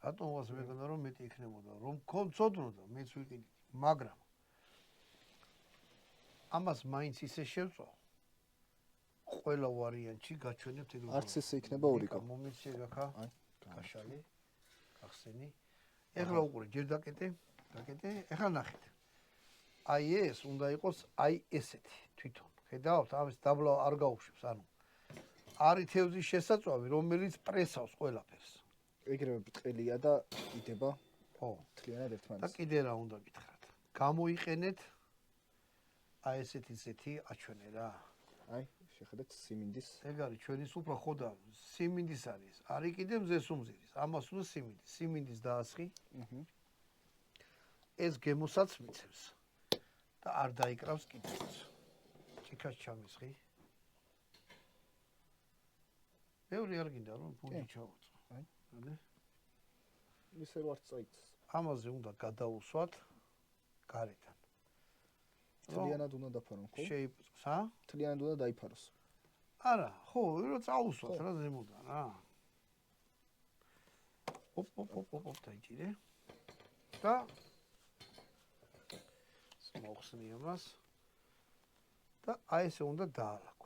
რატომღაც მეგონა რომ მეტი იქნებოდა, რომ კონცოდნოდა, მეც ვიყიდი, მაგრამ ამას მაინც ისე შევწვა. ყველა ვარიანტში გაჩვენებთ ეგ არც ესე იქნება ორიკო. მომიცე გახა. გაშალი. გახსენი. ეხლა უყურე, ჯერ დაკეტე. ეხლა ნახეთ. აი ეს უნდა იყოს აი ესეთი თვითონ. ხედავთ, ამის დაბლა არ გაუშვებს, ანუ არის თევზის შესაწვავი, რომელიც პრესავს ყველაფერს. ეგრევე ბრტყელია და იდება. ხო, თლიანად და ერთმანეთს. კიდე რა უნდა გითხრათ? გამოიყენეთ აი ესეთი აჩვენე რა. აი, შეხედეთ სიმინდის. ეგ არის ჩვენი სუფრა ხო და სიმინდის არის. არის კიდე მზესუმზირის. ამას უნდა სიმინდის დაასხი. ეს გემოსაც მიცევს და არ დაიკრავს კიდეც. ჭიქას ჩამისხი. ბევრი არ გინდა რომ ფუნჯი ჩავუწყო. აი. ანუ ისე რო არ წაიც. ამაზე უნდა გადაუსვათ გარედან. თლიანად უნდა დაფარონ, ხო? სა? თლიანად უნდა დაიფაროს. არა, ხო, რო წაუსვათ რა ზემოდან რა. ოპ დაიჭირე. და მოხსნი ამას. და აი ესე უნდა დაალაგო.